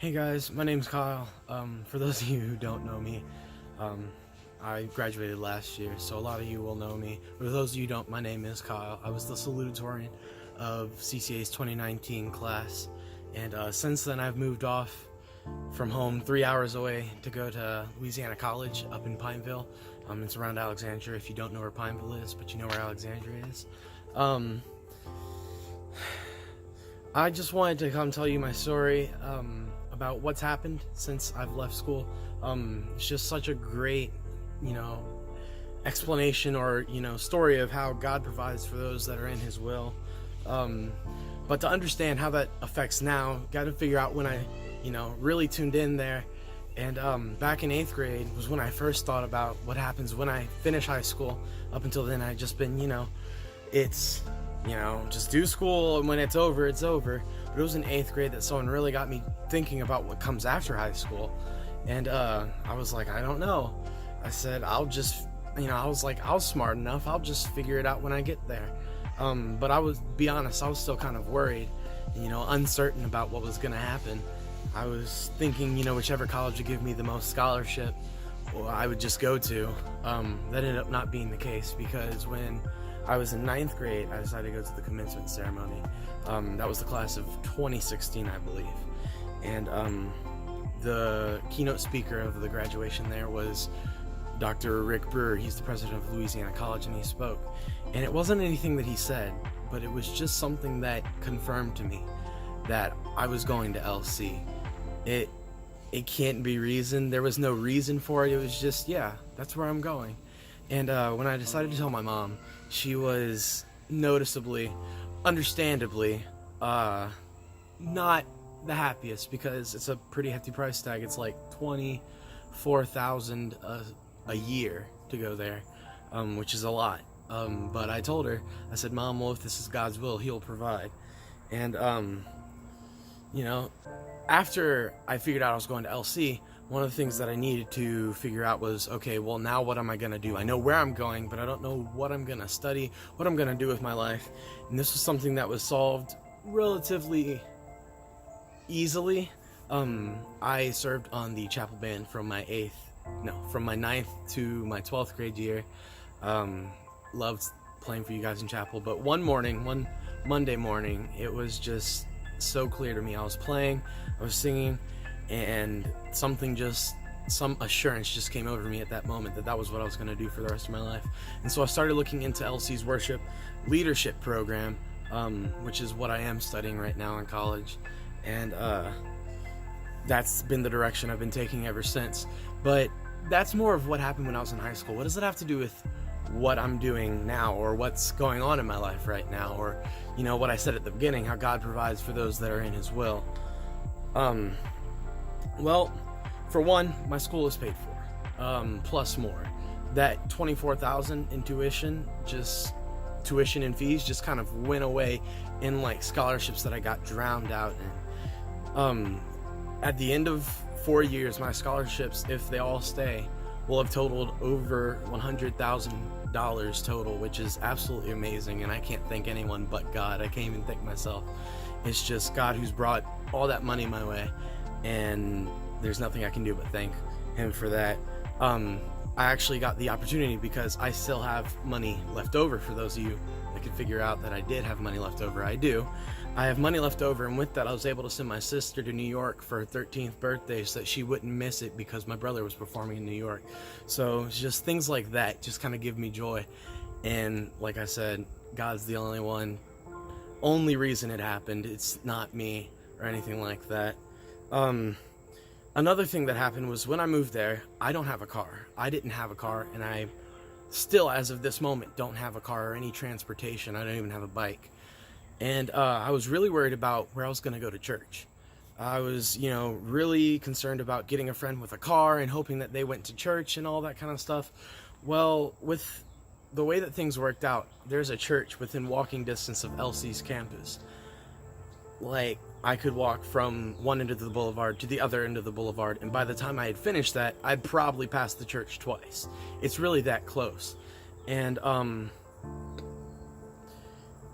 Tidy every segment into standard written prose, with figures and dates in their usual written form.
Hey guys, my name's Kyle. For those of you who don't know me, I graduated last year, so a lot of you will know me. For those of you who don't, my name is Kyle. I was the salutatorian of CCA's 2019 class, and since then I've moved off from home 3 hours away to go to Louisiana College up in Pineville. It's around Alexandria, if you don't know where Pineville is, but you know where Alexandria is. I just wanted to come tell you my story about what's happened since I've left school. It's just such a great, explanation or, story of how God provides for those that are in His will. But to understand how that affects now, got to figure out when I, really tuned in there. And back in 8th grade was when I first thought about what happens when I finish high school. Up until then, I just been, it's just do school, and when it's over, it's over. But it was in 8th grade that someone really got me thinking about what comes after high school. And I was like, I don't know. I said, I'll just, I was like, I was smart enough, I'll just figure it out when I get there. But be honest, I was still kind of worried, uncertain about what was gonna happen. I was thinking, whichever college would give me the most scholarship, I would just go to. That ended up not being the case, because when I was in 9th grade, I decided to go to the commencement ceremony. That was the class of 2016, I believe. And the keynote speaker of the graduation there was Dr. Rick Brewer. He's the president of Louisiana College, and he spoke. And it wasn't anything that he said, but it was just something that confirmed to me that I was going to LC. It can't be reasoned. There was no reason for it. It was just, yeah, that's where I'm going. And when I decided to tell my mom, she was noticeably, understandably, not the happiest, because it's a pretty hefty price tag. It's like $24,000 a year to go there, which is a lot. But I told her, I said, Mom, well, if this is God's will, He'll provide. And after I figured out I was going to LC, one of the things that I needed to figure out was, okay, well, now what am I going to do? I know where I'm going, but I don't know what I'm going to study, what I'm going to do with my life. And this was something that was solved relatively easily. I served on the chapel band from my 9th to my 12th grade year. Loved playing for you guys in chapel. But one Monday morning, it was just so clear to me. I was playing, I was singing, and some assurance just came over me at that moment that was what I was going to do for the rest of my life. And so I started looking into LC's worship leadership program, which is what I am studying right now in college. And that's been the direction I've been taking ever since. But that's more of what happened when I was in high school. What does it have to do with what I'm doing now, or what's going on in my life right now, or what I said at the beginning, how God provides for those that are in His will? Well, for one, my school is paid for, plus more. That $24,000 in tuition and fees just kind of went away in like scholarships that I got drowned out in. At the end of 4 years, my scholarships, if they all stay, will have totaled over $100,000 total, which is absolutely amazing. And I can't thank anyone but God. I can't even thank myself. It's just God who's brought all that money my way, and there's nothing I can do but thank Him for that. I actually got the opportunity because I still have money left over. For those of you that could figure out that I did have money left over, I do. I have money left over, and with that I was able to send my sister to New York for her 13th birthday so that she wouldn't miss it, because my brother was performing in New York. So it's just things like that just kind of give me joy. And like I said, God's the only reason it happened. It's not me or anything like that. Another thing that happened was when I moved there, I don't have a car. I didn't have a car, and I still, as of this moment, don't have a car or any transportation. I don't even have a bike. And I was really worried about where I was going to go to church. I was, really concerned about getting a friend with a car and hoping that they went to church and all that kind of stuff. Well, with the way that things worked out, there's a church within walking distance of LC's campus. Like, I could walk from one end of the boulevard to the other end of the boulevard, and by the time I had finished that, I'd probably passed the church twice. It's really that close. And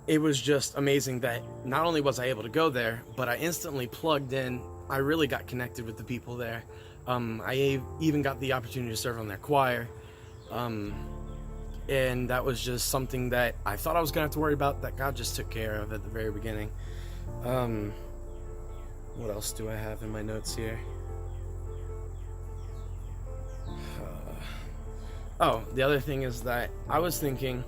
it was just amazing that not only was I able to go there, but I instantly plugged in I really got connected with the people there. I even got the opportunity to serve on their choir. And that was just something that I thought I was going to have to worry about that God just took care of at the very beginning. What else do I have in my notes here? The other thing is that I was thinking,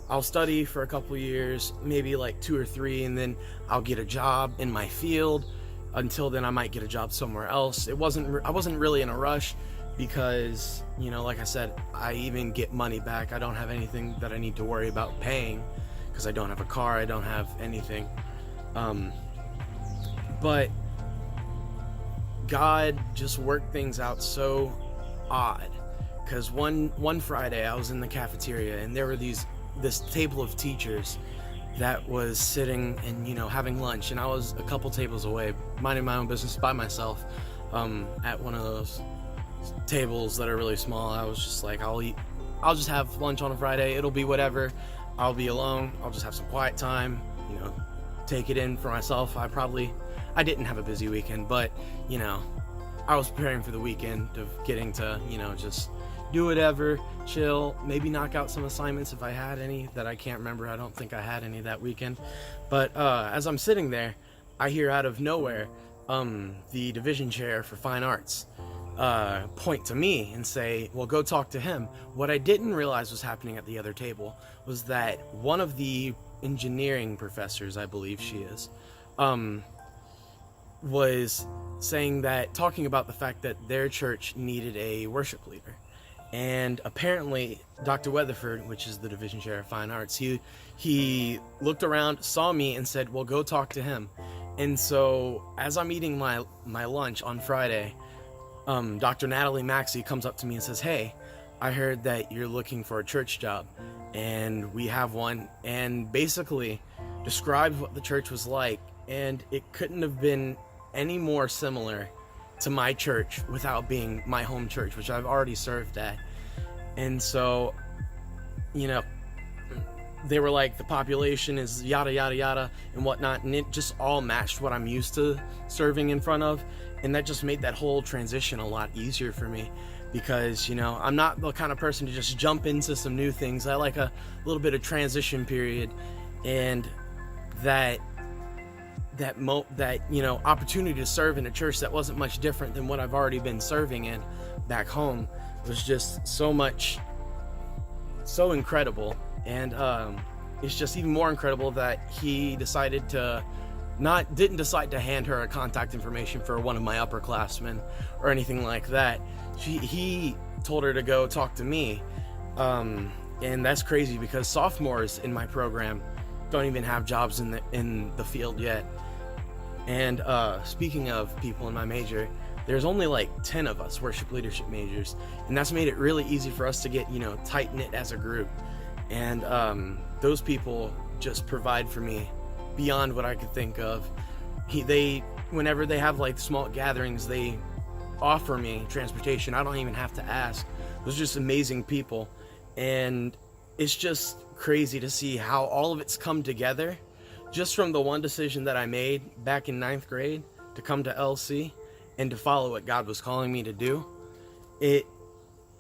I'll study for a couple years, maybe like 2 or 3, and then I'll get a job in my field. Until then, I might get a job somewhere else. I wasn't really in a rush because, like I said, I even get money back. I don't have anything that I need to worry about paying because I don't have a car. I don't have anything. But God just worked things out so odd. Because one Friday I was in the cafeteria and there were this table of teachers that was sitting and having lunch, and I was a couple tables away minding my own business by myself at one of those tables that are really small. I was just like, I'll just have lunch on a Friday, it'll be whatever, I'll be alone, I'll just have some quiet time, take it in for myself. I didn't have a busy weekend, but I was preparing for the weekend of getting to just do whatever, chill, maybe knock out some assignments if I had any that I can't remember. I don't think I had any that weekend. But as I'm sitting there, I hear out of nowhere the division chair for fine arts point to me and say, well, go talk to him. What I didn't realize was happening at the other table was that one of the engineering professors, I believe she is, was talking about the fact that their church needed a worship leader. And apparently Dr. Weatherford, which is the division chair of fine arts, he looked around, saw me, and said, well, go talk to him. And so as I'm eating my lunch on Friday, Dr. Natalie Maxey comes up to me and says, hey, I heard that you're looking for a church job and we have one, and basically described what the church was like, and it couldn't have been any more similar to my church without being my home church, which I've already served at. And so, they were like, the population is yada yada yada and whatnot, and it just all matched what I'm used to serving in front of, and that just made that whole transition a lot easier for me, because I'm not the kind of person to just jump into some new things. I like a little bit of transition period, and that opportunity to serve in a church that wasn't much different than what I've already been serving in back home was just so incredible. And it's just even more incredible that he didn't decide to hand her a contact information for one of my upperclassmen or anything like that. He told her to go talk to me, and that's crazy because sophomores in my program don't even have jobs in the field yet. And speaking of people in my major, there's only like 10 of us worship leadership majors, and that's made it really easy for us to get tight-knit as a group. And those people just provide for me beyond what I could think of. Whenever they have like small gatherings, they offer me transportation. I don't even have to ask. Those are just amazing people, and it's just crazy to see how all of it's come together just from the one decision that I made back in 9th grade to come to LC and to follow what God was calling me to do. It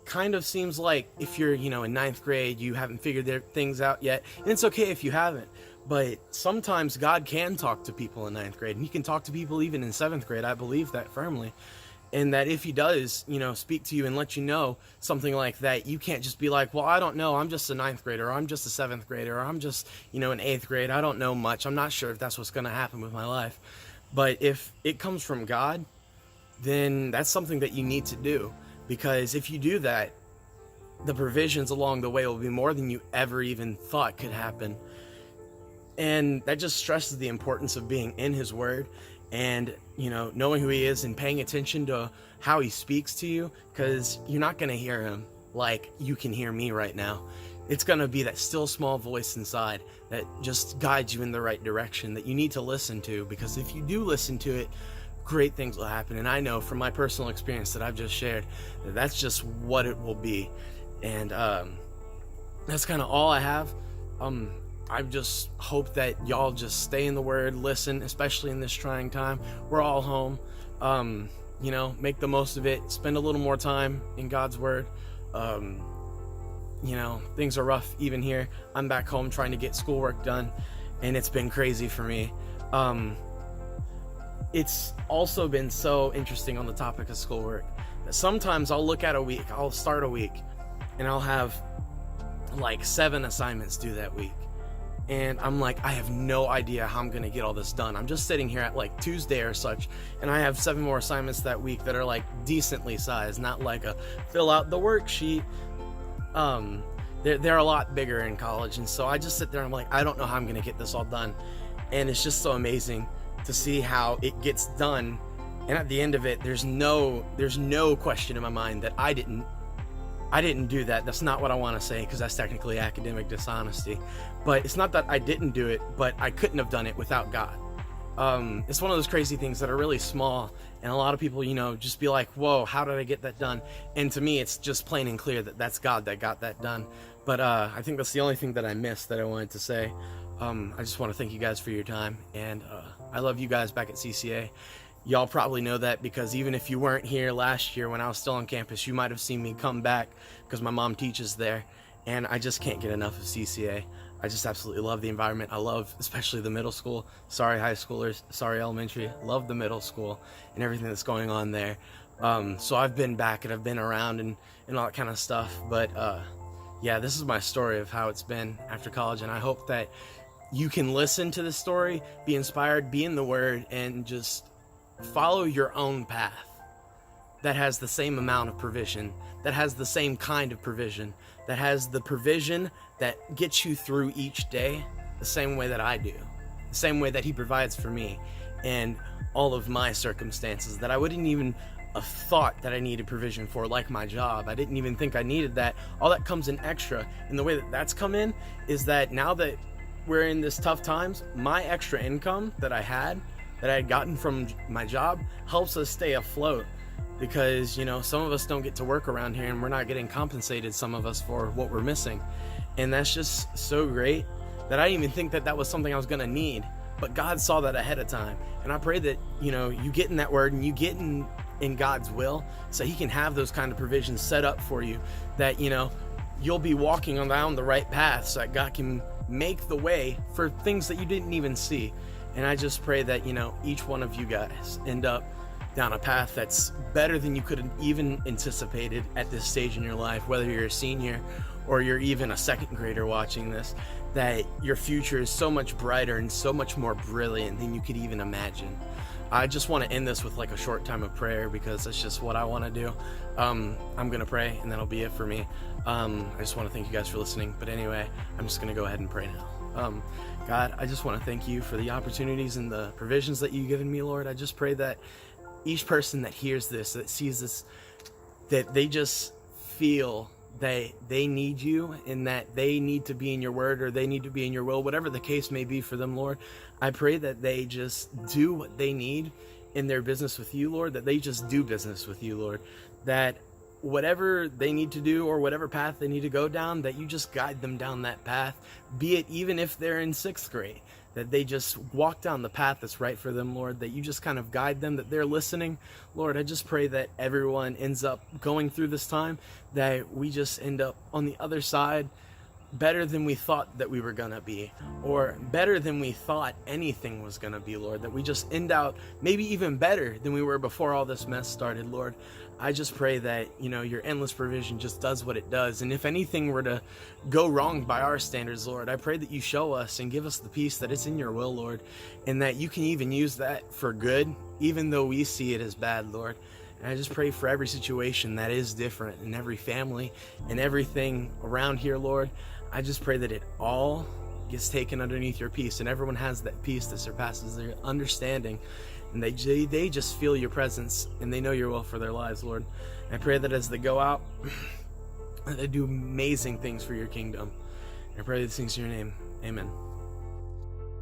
kind of seems like if you're, in 9th grade, you haven't figured things out yet, and it's okay if you haven't, but sometimes God can talk to people in 9th grade, and he can talk to people even in 7th grade. I believe that firmly. And that if he does, speak to you and let you know something like that, you can't just be like, well, I don't know, I'm just a 9th grader, or I'm just a 7th grader, or I'm just, in 8th grade, I don't know much, I'm not sure if that's what's going to happen with my life. But if it comes from God, then that's something that you need to do, because if you do that, the provisions along the way will be more than you ever even thought could happen. And that just stresses the importance of being in his word and knowing who he is and paying attention to how he speaks to you, because you're not going to hear him like you can hear me right now. It's going to be that still small voice inside that just guides you in the right direction that you need to listen to, because if you do listen to it, great things will happen. And I know from my personal experience that I've just shared that that's just what it will be. And that's kind of all I have. I just hope that y'all just stay in the word, listen, especially in this trying time. We're all home. Make the most of it. Spend a little more time in God's word. Things are rough even here. I'm back home trying to get schoolwork done, and it's been crazy for me. It's also been so interesting on the topic of schoolwork that sometimes I'll look at a week, I'll start a week, and I'll have like 7 assignments due that week. And I'm like, I have no idea how I'm going to get all this done. I'm just sitting here at like Tuesday or such, and I have 7 more assignments that week that are like decently sized, not like a fill out the worksheet. They're a lot bigger in college. And so I just sit there and I'm like, I don't know how I'm going to get this all done. And it's just so amazing to see how it gets done. And at the end of it, there's no question in my mind that I didn't do that. That's not what I want to say, because that's technically academic dishonesty. But it's not that I didn't do it, but I couldn't have done it without God. It's one of those crazy things that are really small, and a lot of people, just be like, whoa, how did I get that done? And to me, it's just plain and clear that that's God that got that done. But I think that's the only thing that I missed that I wanted to say. I just want to thank you guys for your time, and I love you guys back at CCA. Y'all probably know that, because even if you weren't here last year when I was still on campus, you might have seen me come back because my mom teaches there, and I just can't get enough of CCA. I just absolutely love the environment. I love especially the middle school. Sorry high schoolers, sorry elementary. Love the middle school and everything that's going on there. So I've been back and I've been around and all that kind of stuff. But yeah, this is my story of how it's been after college, and I hope that you can listen to this story, be inspired, be in the word, and just follow your own path that has the same amount of provision, that has the same kind of provision, that has the provision that gets you through each day the same way that I do, the same way that he provides for me and all of my circumstances that I wouldn't even have thought that I needed provision for, like my job. I didn't even think I needed that. All that comes in extra. And the way that that's come in is that now that we're in this tough times, my extra income that I had gotten from my job helps us stay afloat, because some of us don't get to work around here, and we're not getting compensated, some of us, for what we're missing. And that's just so great that I didn't even think that that was something I was going to need, but God saw that ahead of time. And I pray that you get in that word and you get in God's will, so he can have those kind of provisions set up for you, that you'll be walking down the right path, so that God can make the way for things that you didn't even see. And I just pray that, each one of you guys end up down a path that's better than you could have even anticipated at this stage in your life, whether you're a senior or you're even a second grader watching this, that your future is so much brighter and so much more brilliant than you could even imagine. I just want to end this with like a short time of prayer, because that's just what I want to do. I'm going to pray, and that'll be it for me. I just want to thank you guys for listening. But anyway, I'm just going to go ahead and pray now. God, I just want to thank you for the opportunities and the provisions that you've given me, Lord. I just pray that each person that hears this, that sees this, that they just feel that they need you, and that they need to be in your word, or they need to be in your will, whatever the case may be for them, Lord. I pray that they just do what they need in their business with you, Lord, that they just do business with you, Lord, that whatever they need to do or whatever path they need to go down, that you just guide them down that path, be it even if they're in 6th grade, that they just walk down the path that's right for them, Lord, that you just kind of guide them, that they're listening. Lord, I just pray that everyone ends up going through this time, that we just end up on the other side better than we thought that we were gonna be, or better than we thought anything was gonna be, Lord, that we just end out maybe even better than we were before all this mess started, Lord. I just pray that, your endless provision just does what it does. And if anything were to go wrong by our standards, Lord, I pray that you show us and give us the peace that it's in your will, Lord, and that you can even use that for good, even though we see it as bad, Lord. And I just pray for every situation that is different, and every family and everything around here, Lord. I just pray that it all gets taken underneath your peace, and everyone has that peace that surpasses their understanding, and they just feel your presence, and they know your will for their lives, Lord. And I pray that as they go out, they do amazing things for your kingdom. And I pray these things in your name. Amen.